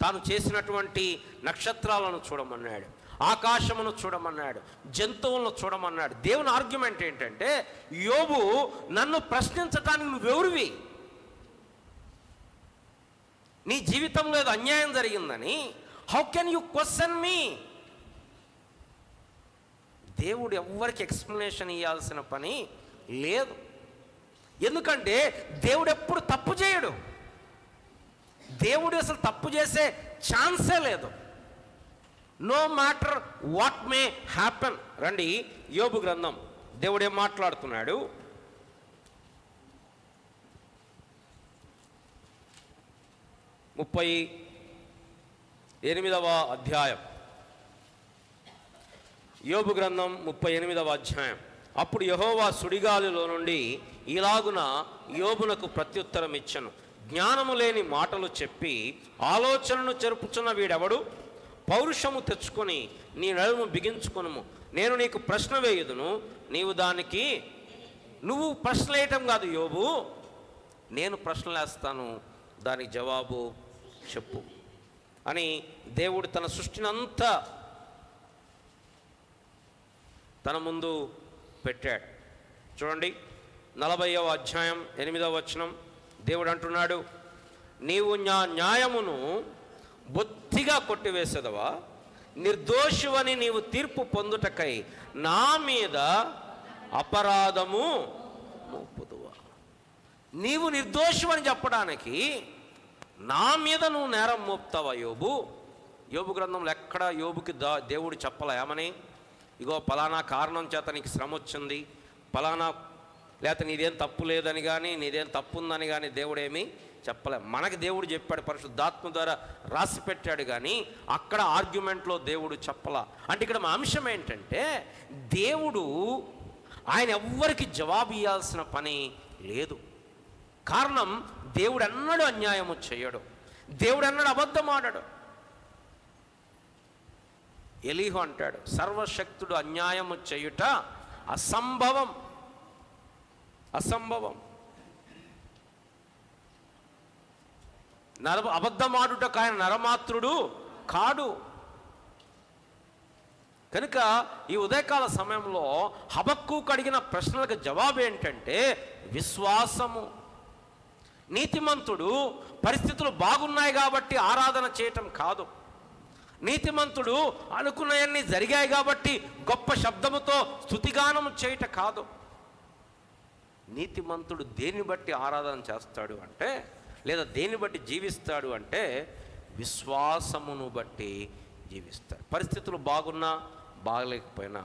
Speaker 1: తాను చేసినటువంటి నక్షత్రాలను చూడమన్నాడు, ఆకాశమును చూడమన్నాడు, జంతువులను చూడమన్నాడు. దేవుని ఆర్గ్యుమెంట్ ఏంటంటే, యోబు, నన్ను ప్రశ్నించటానికి నువ్వెవరివి? నీ జీవితంలో ఏదో అన్యాయం జరిగిందని హౌ కెన్ యూ క్వశ్చన్ మీ? దేవుడు ఎవ్వరికి ఎక్స్ప్లెనేషన్ ఇవ్వాల్సిన పని లేదు. ఎందుకంటే దేవుడు ఎప్పుడు తప్పు చేయడు. దేవుడు అసలు తప్పు చేసే ఛాన్సే లేదు. No matter what may happen. రండి యోబు గ్రంథం. దేవుడు ఏం మాట్లాడుతున్నాడు? 38వ అధ్యాయం, యోబు గ్రంథం 38వ అధ్యాయం. అప్పుడు యెహోవా సుడిగాలిలో నుండి ఇలాగున యోబునకు ప్రత్యుత్తరం ఇచ్చెను. జ్ఞానము లేని మాటలు చెప్పి ఆలోచనను చెరుపుచున్న వీడెవడు? పౌరుషము తెచ్చుకొని నీ నడుము బిగించుకొనుము. నేను నీకు ప్రశ్న వేయుదును, నీవు దానికి, నువ్వు ప్రశ్న వేయటం కాదు యోబు, నేను ప్రశ్నలు వేస్తాను, దానికి జవాబు చెప్పు అని దేవుడు తన సృష్టినంతా తన ముందు పెట్టాడు. చూడండి 40వ అధ్యాయం 8వ వచనం. దేవుడు అంటున్నాడు, నీవు నా న్యాయమును బొత్తిగా కొట్టివేసేదవా? నిర్దోషివని నీవు తీర్పు పొందుటకై నా మీద అపరాధము మోపుదువా? నీవు నిర్దోషివని చెప్పడానికి నా మీద నువ్వు నేరం మోపుతావా యోబు? యోబు గ్రంథంలో ఎక్కడ యోబుకి దేవుడు చెప్పలే ఏమని, ఇగో పలానా కారణం చేత నీకు శ్రమ వచ్చింది, పలానా, లేకపోతే నీదేం తప్పు లేదని కానీ నీదేం తప్పు ఉందని కానీ దేవుడేమీ చెప్పలే. మనకి దేవుడు చెప్పాడు, పరిశుద్ధాత్మ ద్వారా రాసి పెట్టాడు, కానీ అక్కడ ఆర్గ్యుమెంట్లో దేవుడు చెప్పలా. అంటే ఇక్కడ మా అంశం ఏంటంటే, దేవుడు ఆయన ఎవ్వరికి జవాబు ఇవ్వాల్సిన పని లేదు. కారణం, దేవుడు ఎన్నడూ అన్యాయము చేయడు, దేవుడు ఎన్నడూ అబద్ధం ఆడడు. ఎలీహు అంటాడు, సర్వశక్తుడు అన్యాయము చేయుట అసంభవం, అసంభవం. అబద్ధమాడుటకు ఆయన నరమాత్రుడు కాడు. కనుక ఈ ఉదయకాల సమయంలో హబక్కూకు అడిగిన ప్రశ్నలకు జవాబు ఏంటంటే విశ్వాసము. నీతిమంతుడు పరిస్థితులు బాగున్నాయి కాబట్టి ఆరాధన చేయటం కాదు. నీతిమంతుడు అనుకున్నవన్నీ జరిగాయి కాబట్టి గొప్ప శబ్దముతో స్తుతిగానం చేయట కాదు. నీతిమంతుడు దేన్ని బట్టి ఆరాధన చేస్తాడు అంటే, లేదా దేన్ని బట్టి జీవిస్తాడు అంటే విశ్వాసమును బట్టి జీవిస్తాడు. పరిస్థితులు బాగున్నా బాగలేకపోయినా,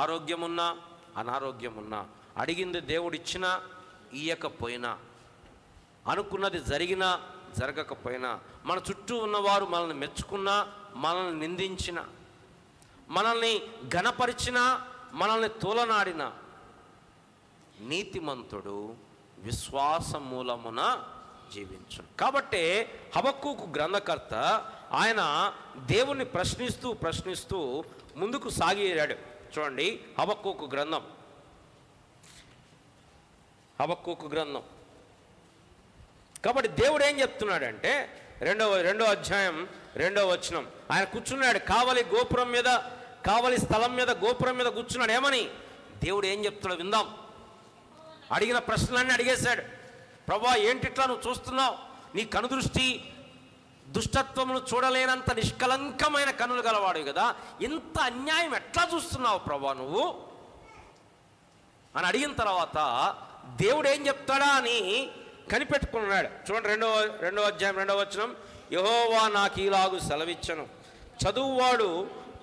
Speaker 1: ఆరోగ్యమున్నా అనారోగ్యమున్నా, అడిగింది దేవుడిచ్చినా ఇయ్యకపోయినా, అనుకున్నది జరిగినా జరగకపోయినా, మన చుట్టూ ఉన్నవారు మనల్ని మెచ్చుకున్నా మనల్ని నిందించినా, మనల్ని ఘనపరిచినా మనల్ని తూలనాడినా, నీతిమంతుడు విశ్వాస మూలమున జీవించును. కాబట్టి హబక్కూకు గ్రంథకర్త ఆయన దేవుణ్ణి ప్రశ్నిస్తూ ముందుకు సాగిరాడు. చూడండి, హబక్కూకు గ్రంథం కాబట్టి దేవుడు ఏం చెప్తున్నాడంటే రెండో అధ్యాయం 2వ వచనం, ఆయన కూర్చున్నాడు కావలి స్థలం మీద గోపురం మీద కూర్చున్నాడు. ఏమని దేవుడు ఏం చెప్తున్నాడు విందాం. అడిగిన ప్రశ్నలన్నీ అడిగేశాడు. ప్రభువా, ఏంటిట్లా నువ్వు చూస్తున్నావు? నీ కనుదృష్టి దుష్టత్వమును చూడలేనంత నిష్కలంకమైన కన్నులు గలవాడు కదా, ఇంత అన్యాయం ఎట్లా చూస్తున్నావు ప్రభువా నువ్వు అని అడిగిన తర్వాత దేవుడు ఏం చెప్తాడా అని కనిపెట్టుకున్నాడు. చూడండి, రెండో అధ్యాయం 2వ వచనం, యెహోవా నాకు ఈలాగు సెలవిచ్చను, చదువువాడు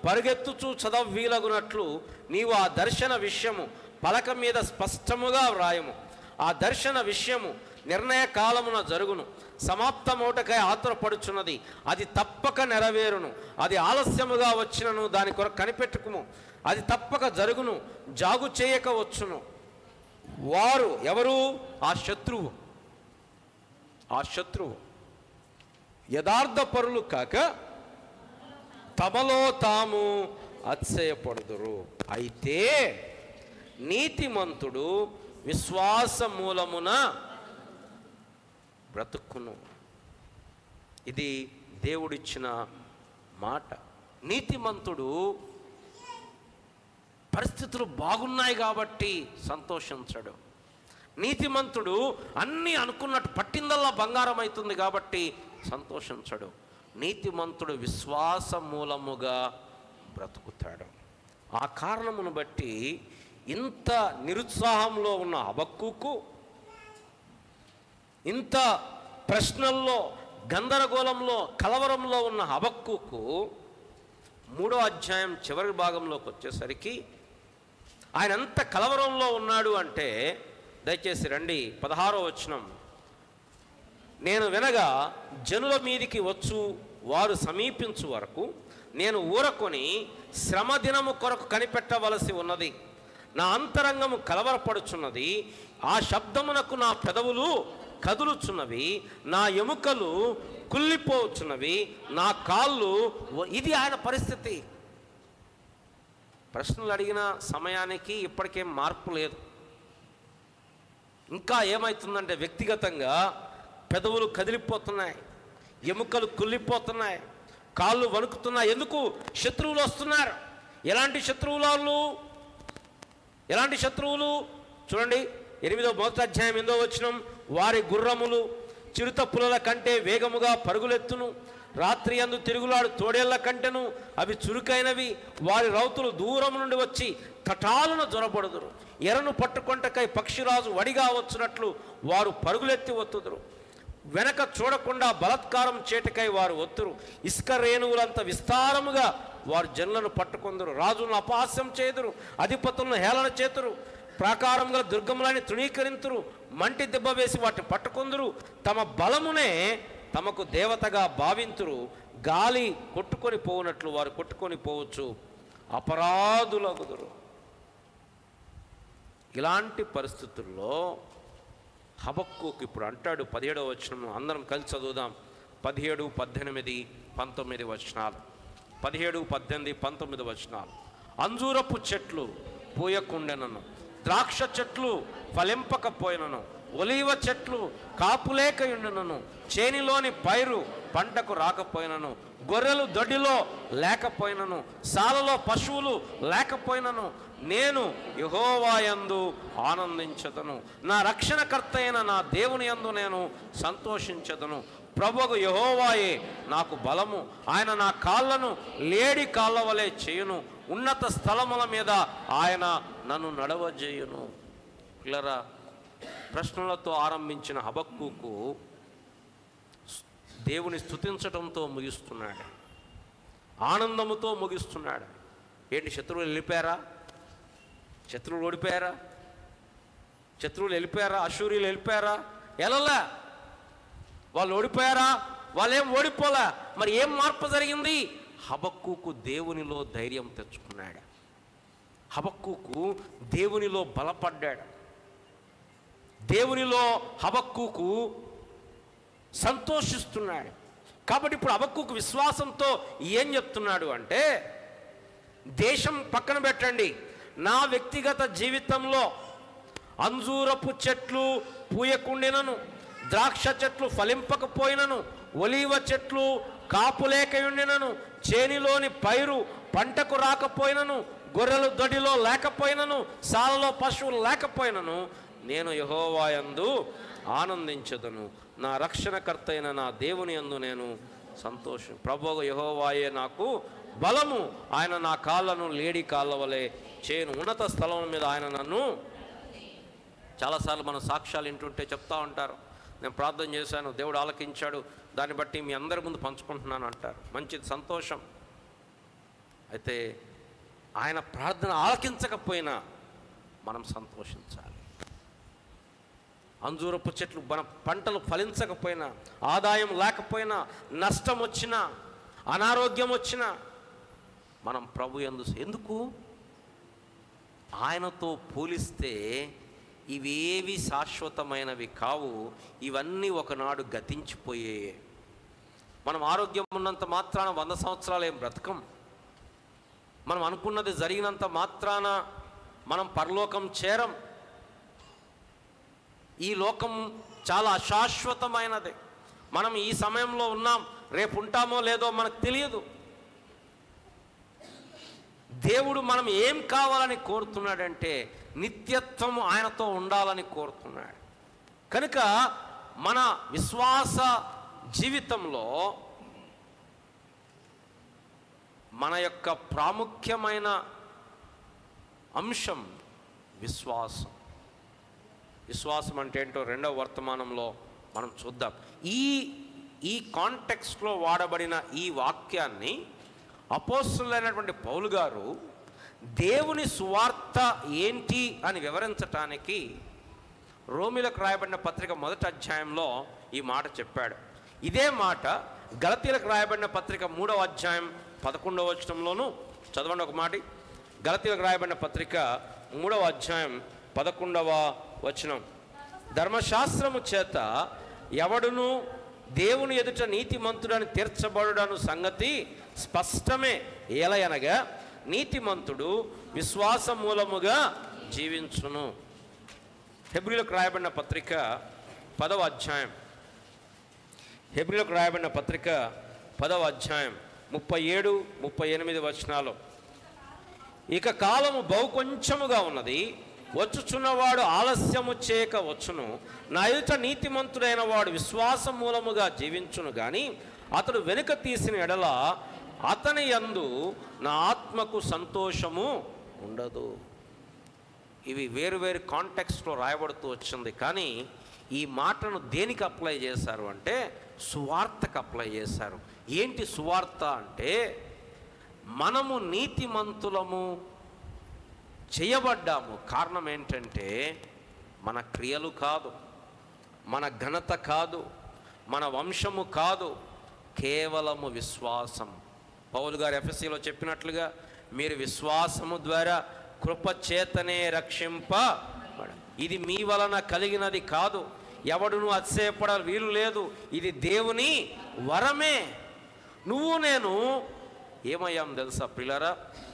Speaker 1: పరుగెత్తుచూ చదవీలగునట్లు నీవు ఆ దర్శన విషయము పలక మీద స్పష్టముగా వ్రాయము. ఆ దర్శన విషయము నిర్ణయ కాలమున జరుగును, సమాప్తమౌటకై ఆతురపడుచున్నది, అది తప్పక నెరవేరును. అది ఆలస్యముగా వచ్చినను దాని కొరకు కనిపెట్టుకుము, అది తప్పక జరుగును, జాగు చేయక వచ్చును. వారు ఎవరు? ఆ శత్రువు యథార్థ పరులు కాక తమలో తాము అతిశయపడుదురు. అయితే నీతిమంతుడు విశ్వాస మూలమున బ్రతుకును. ఇది దేవుడిచ్చిన మాట. నీతిమంతుడు పరిస్థితులు బాగున్నాయి కాబట్టి సంతోషించడు. నీతిమంతుడు అన్నీ అనుకున్నట్టు పట్టిందల్లా బంగారం అవుతుంది కాబట్టి సంతోషించడు. నీతిమంతుడు విశ్వాస మూలముగా బ్రతుకుతాడు. ఆ కారణమును బట్టి ఇంత నిరుత్సాహంలో ఉన్న హబక్కూకు, ఇంత ప్రశ్నల్లో గందరగోళంలో కలవరంలో ఉన్న హబక్కూకు 3వ అధ్యాయం చివరి భాగంలోకి వచ్చేసరికి ఆయన ఎంత కలవరంలో ఉన్నాడు అంటే, దయచేసి రండి 16వ వచనం, నేను వినగా జనుల మీదికి వచ్చు వారు సమీపించు వరకు నేను ఊరకొని శ్రమ దినము కొరకు కనిపెట్టవలసి ఉన్నది. నా అంతరంగము కలవరపడుచున్నది, ఆ శబ్దమునకు నా పెదవులు కదులుచున్నవి, నా ఎముకలు కుళ్ళిపోవచ్చున్నవి, నా కాళ్ళు. ఇది ఆయన పరిస్థితి. ప్రశ్నలు అడిగిన సమయానికి ఇప్పటికేం మార్పు లేదు. ఇంకా ఏమవుతుందంటే వ్యక్తిగతంగా పెదవులు కదిలిపోతున్నాయి, ఎముకలు కుళ్ళిపోతున్నాయి, కాళ్ళు వణుకుతున్నాయి. ఎందుకు? శత్రువులు వస్తున్నారు. ఎలాంటి శత్రువులు? చూడండి, 8వ అధ్యాయం 8వ వచనం, వారి గుర్రములు చిరుత పులల కంటే వేగముగా పరుగులెత్తును, రాత్రి యందు తిరుగులాడు తోడేళ్ల కంటెను అవి చురుకైనవి, వారి రౌతులు దూరం నుండి వచ్చి తటాలను జొరబడుదురు, ఎరను పట్టుకొంటకై పక్షిరాజు వడిగా వచ్చినట్లు వారు పరుగులెత్తి వత్తుదురు, వెనక చూడకుండా బలత్కారం చేటకై వారు ఒత్తురు, ఇసుక రేణువులంత విస్తారముగా వారు జనులను పట్టుకొందురు, రాజులను అపహాస్యం చేదురు, అధిపతులను హేళన చేతురు, ప్రాకారం గల దుర్గములని తృణీకరింతురు, మంటి దెబ్బ వేసి వాటిని పట్టుకొందురు, తమ బలమునే తమకు దేవతగా భావింతురు, గాలి కొట్టుకొని పోవునట్లు వారు కొట్టుకొని పోవచ్చు, అపరాధులగుదురు. ఇలాంటి పరిస్థితుల్లో హబక్కూకు ఇప్పుడు అంటాడు 17వ వచనం, అందరం కలిసి చదువుదాం. 17, 18, 19 వచనాలు. 17, 18, 19 వచనాలు. అంజూరపు చెట్లు పూయకుండెనను, ద్రాక్ష చెట్లు ఫలింపకపోయినను, ఒలీవ చెట్లు కాపులేకయుండునను, చేనిలోని పైరు పంటకు రాకపోయినను, గొర్రెలు దొడ్డిలో లేకపోయినను, సాలలో పశువులు లేకపోయినను, నేను యెహోవా యందు ఆనందించదను, నా రక్షణకర్త అయిన నా దేవుని యందు నేను సంతోషించదను. ప్రభువు యెహోవాయే నాకు బలము, ఆయన నా కాళ్ళను లేడి కాళ్ళ వలె చేయును, ఉన్నత స్థలముల మీద ఆయన నన్ను నడవజేయును. పిల్లరా, ప్రశ్నలతో ఆరంభించిన హబక్కూకు దేవుని స్తుతించడంతో ముగిస్తున్నాడు, ఆనందముతో ముగిస్తున్నాడు. ఏంటి, శత్రువులు వెళ్ళిపోయారా? శత్రువులు ఓడిపోయారా? శత్రువులు వెళ్ళిపోయారా? అశూరీయులు వెళ్ళిపోయారా? ఎలాలా? వాళ్ళు ఓడిపోయారా? వాళ్ళేం ఓడిపోలే. మరి ఏం మార్పు జరిగింది? హబక్కూకు దేవునిలో ధైర్యం తెచ్చుకున్నాడు, హబక్కూకు దేవునిలో బలపడ్డాడు, దేవునిలో హబక్కూకు సంతోషిస్తున్నాడు. కాబట్టి ఇప్పుడు హబక్కూకు విశ్వాసంతో ఏం చెప్తున్నాడు అంటే, దేశం పక్కన పెట్టండి, నా వ్యక్తిగత జీవితంలో అంజూరపు చెట్లు పూయకుండినను, ద్రాక్ష చెట్లు ఫలింపకపోయినను, ఒలీవ చెట్లు కాపులేకయుండినను, చేనిలోని పైరు పంటకు రాకపోయినను, గొర్రెలు దొడిలో లేకపోయినను, సాలలో పశువులు లేకపోయినను, నేను యెహోవా యందు ఆనందించదను, నా రక్షణకర్త అయిన నా దేవుని యందు నేను సంతోషం. ప్రభువు యెహోవాయే నాకు బలము, ఆయన నా కాళ్ళను లేడి కాళ్ళ వలె చేయను, ఉన్నత స్థలం మీద ఆయన నన్ను. చాలాసార్లు మన సాక్ష్యాలు వింటుంటే చెప్తా ఉంటారు, నేను ప్రార్థన చేశాను, దేవుడు ఆలకించాడు, దాన్ని బట్టి మీ అందరి ముందు పంచుకుంటున్నాను అంటారు. మంచిది, సంతోషం. అయితే ఆయన ప్రార్థన ఆలకించకపోయినా మనం సంతోషించాలి. అంజూరపు చెట్లు మన పంటలు ఫలించకపోయినా, ఆదాయం లేకపోయినా, నష్టం వచ్చినా, అనారోగ్యం వచ్చినా మనం ప్రభు యందు ఎందుకు? ఆయనతో పోలిస్తే ఇవేవి శాశ్వతమైనవి కావు, ఇవన్నీ ఒకనాడు గతించిపోయాయి. మనం ఆరోగ్యం ఉన్నంత మాత్రాన 100 సంవత్సరాలు ఏం బ్రతకం. మనం అనుకున్నది జరిగినంత మాత్రాన మనం పరలోకం చేరం. ఈ లోకం చాలా అశాశ్వతమైనది. మనం ఈ సమయంలో ఉన్నాం, రేపు ఉంటామో లేదో మనకు తెలియదు. దేవుడు మనం ఏం కావాలని కోరుతున్నాడంటే నిత్యత్వము ఆయనతో ఉండాలని కోరుతున్నాడు. కనుక మన విశ్వాస జీవితంలో మన యొక్క ప్రాముఖ్యమైన అంశం విశ్వాసం. విశ్వాసం అంటే ఏంటో 2వ వర్తమానంలో మనం చూద్దాం. ఈ కాంటెక్స్ట్లో వాడబడిన ఈ వాక్యాన్ని అపోస్తలుడైనటువంటి పౌలు గారు దేవుని సువార్త ఏంటి అని వివరించటానికి రోమీలకు రాయబడిన పత్రిక 1వ అధ్యాయంలో ఈ మాట చెప్పాడు. ఇదే మాట గలతీలకు రాయబడిన పత్రిక 3వ అధ్యాయం 11వ వచనంలోనూ చదవండి ఒక మాట. గలతీలకు రాయబడిన పత్రిక 3వ అధ్యాయం 11వ వచనం. ధర్మశాస్త్రము చేత ఎవడును దేవుని ఎదుట నీతిమంతుడని తీర్చబడుడను సంగతి స్పష్టమే. ఏలయనగా నీతిమంతుడు విశ్వాస మూలముగా జీవించును. హెబ్రీలకు రాయబడిన పత్రిక 10వ అధ్యాయం, హెబ్రీలకు రాయబడిన పత్రిక 10వ అధ్యాయం 37, 38 వచనాలు. ఇక కాలము బహు కొంచెముగా ఉన్నది, వచ్చుచున్నవాడు ఆలస్యము చేయక వచ్చును. నా ఎదుట నీతిమంతుడైన వాడు విశ్వాసం మూలముగా జీవించును గాని అతడు వెనుక తీసిన ఎడల అతని యందు నా ఆత్మకు సంతోషము ఉండదు. ఇవి వేరు కాంటెక్స్ట్లో రాయబడుతూ వచ్చింది. కానీ ఈ మాటను దేనికి అప్లై చేశారు అంటే సువార్తకు అప్లై చేశారు. ఏంటి సువార్త అంటే, మనము నీతిమంతులము చేయబడ్డాము. కారణం ఏంటంటే మన క్రియలు కాదు, మన ఘనత కాదు, మన వంశము కాదు, కేవలము విశ్వాసం. పౌలు గారు ఎఫెసీలో చెప్పినట్లుగా మీరు విశ్వాసము ద్వారా కృపచేతనే రక్షింప, ఇది మీ వలన కలిగినది కాదు, ఎవడును అతిశయపడ వీలు లేదు, ఇది దేవుని వరమే. నువ్వు నేను ఏమయ్యాం తెలుసా ప్రియులారా?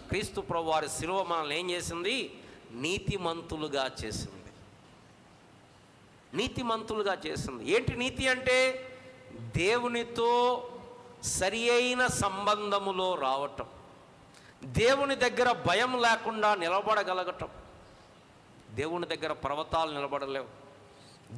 Speaker 1: క్రీస్తు ప్రభువారి శిలువ మనల్ని ఏం చేసింది? నీతిమంతులుగా చేసింది. నీతిమంతులుగా చేసింది. ఏంటి నీతి అంటే? దేవునితో సరి అయిన సంబంధములో రావటం, దేవుని దగ్గర భయం లేకుండా నిలబడగలగటం. దేవుని దగ్గర పర్వతాలు నిలబడలేవు.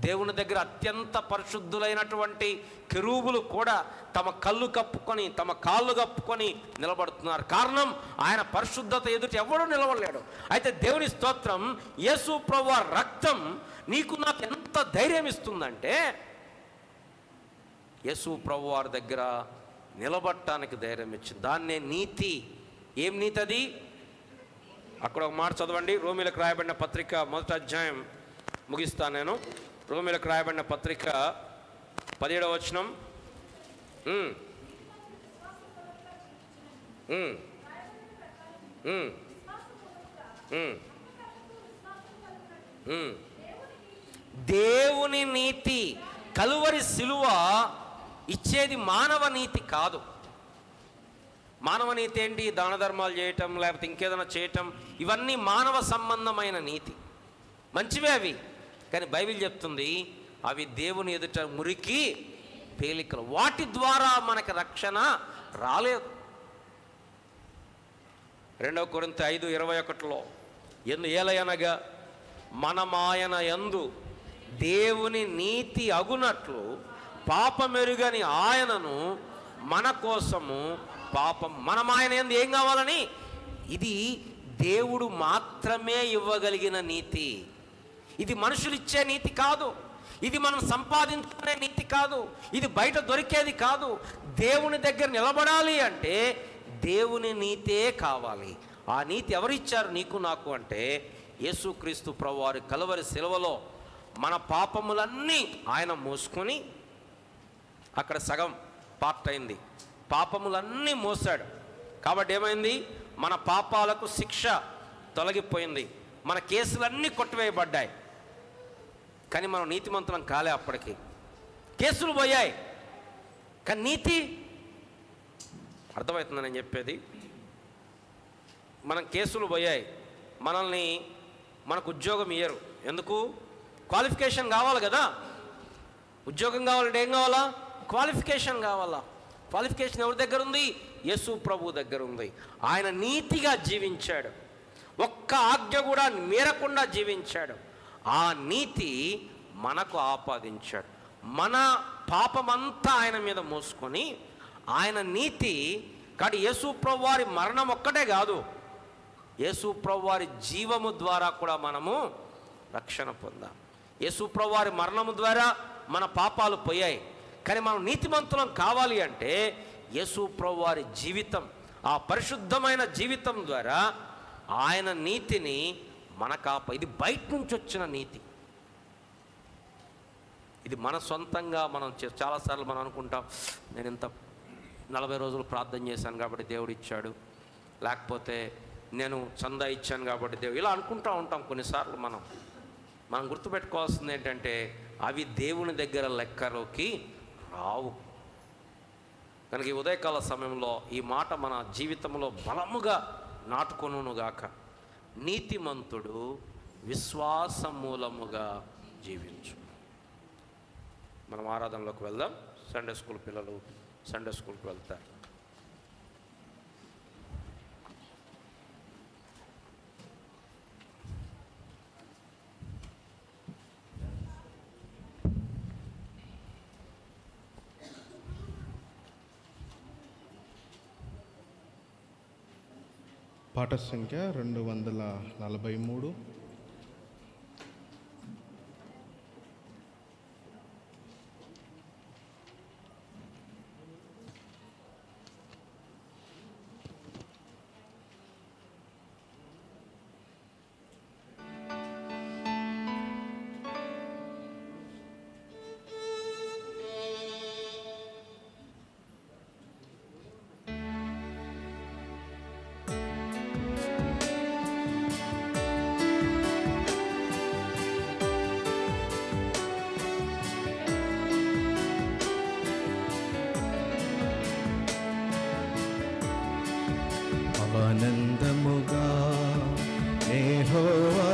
Speaker 1: దేవుని దగ్గర అత్యంత పరిశుద్ధులైనటువంటి కెరూబులు కూడా తమ కళ్ళు కప్పుకొని, తమ కాళ్ళు కప్పుకొని నిలబడుతున్నారు. కారణం, ఆయన పరిశుద్ధత ఎదుట ఎవడూ నిలబడలేడు. అయితే దేవుని స్తోత్రం, యేసు ప్రభువారి రక్తం నీకు నాకు ఎంత ధైర్యం ఇస్తుందంటే, యేసు ప్రభువారి దగ్గర నిలబడటానికి ధైర్యం ఇచ్చింది. దాన్నే నీతి. ఏం నీతి అది? అక్కడ ఒక మాట చదవండి. రోమీలకు రాయబడిన పత్రిక 1వ అధ్యాయం ముగిస్తాను నేను. రోమీలకు రాయబడిన పత్రిక 17వ వచనం. దేవుని నీతి, కలువరి శిలువ ఇచ్చేది మానవ నీతి కాదు. మానవ నీతి ఏంటి? దాన ధర్మాలు చేయటం, లేకపోతే ఇంకేదైనా చేయటం, ఇవన్నీ మానవ సంబంధమైన నీతి. మంచివే అవి, కానీ బైబిల్ చెప్తుంది అవి దేవుని ఎదుట మురికి పేలికలు. వాటి ద్వారా మనకి రక్షణ రాలేదు. 2 కొరింథీ 5:21లో ఏలయనగా మనమాయన యందు దేవుని నీతి అగునట్లు పాపమెరుగని ఆయనను మన కోసము మనమాయన యందు ఏం కావాలని? ఇది దేవుడు మాత్రమే ఇవ్వగలిగిన నీతి. ఇది మనుషులు ఇచ్చే నీతి కాదు. ఇది మనం సంపాదించుకునే నీతి కాదు. ఇది బయట దొరికేది కాదు. దేవుని దగ్గర నిలబడాలి అంటే దేవుని నీతే కావాలి. ఆ నీతి ఎవరిచ్చారు నీకు నాకు అంటే, యేసుక్రీస్తు ప్రభువారి కలువరి శిలువలో మన పాపములన్నీ ఆయన మోసుకొని, అక్కడ సగం పార్ట్ అయింది, పాపములన్నీ మోసాడు. కాబట్టి ఏమైంది? మన పాపాలకు శిక్ష తొలగిపోయింది, మన కేసులన్నీ కొట్టివేయబడ్డాయి. కానీ మనం నీతిమంతులం కాలే. అప్పటికి కేసులు పోయాయి, కానీ నీతి అర్థమవుతుంది నేను చెప్పేది. మనం కేసులు పోయాయి, మనకు ఉద్యోగం ఇయ్యరు. ఎందుకు? క్వాలిఫికేషన్ కావాలి కదా. ఉద్యోగం కావాలంటే ఏం కావాలా? క్వాలిఫికేషన్ కావాలా. క్వాలిఫికేషన్ ఎవరి దగ్గర ఉంది? యేసు ప్రభు దగ్గర ఉంది. ఆయన నీతిగా జీవించాడు, ఒక్క ఆజ్ఞ కూడా మీరకుండా జీవించాడు. ఆ నీతి మనకు ఆపాదించాడు. మన పాపమంతా ఆయన మీద మోసుకొని ఆయన నీతి. కాబట్టి యేసు ప్రభు వారి మరణం ఒక్కటే కాదు, యేసు ప్రభు వారి జీవము ద్వారా కూడా మనము రక్షణ పొందాం. యేసు ప్రభు వారి మరణము ద్వారా మన పాపాలు పోయాయి. కానీ మనం నీతిమంతులం కావాలి అంటే యేసు ప్రభు వారి జీవితం, ఆ పరిశుద్ధమైన జీవితం ద్వారా ఆయన నీతిని ఇది బయట నుంచి వచ్చిన నీతి. ఇది మన సొంతంగా మనం చాలాసార్లు మనం అనుకుంటాం, నేను ఇంత 40 రోజులు ప్రార్థన చేశాను కాబట్టి దేవుడు ఇచ్చాడు, లేకపోతే నేను చందా ఇచ్చాను కాబట్టి దేవుడు, ఇలా అనుకుంటూ ఉంటాం కొన్నిసార్లు. మనం గుర్తుపెట్టుకోవాల్సింది ఏంటంటే అవి దేవుని దగ్గర లెక్కలోకి రావు. కనుక ఈ ఉదయకాల సమయంలో ఈ మాట మన జీవితంలో బలముగా నాటుకొనుగాక. నీతిమంతుడు విశ్వాసమూలముగా జీవించు. మనం ఆరాధనలోకి వెళ్దాం. సండే స్కూల్ పిల్లలు సండే స్కూల్కి వెళ్తారు.
Speaker 2: పాట సంఖ్య 243. ఆనందముగా యెహోవా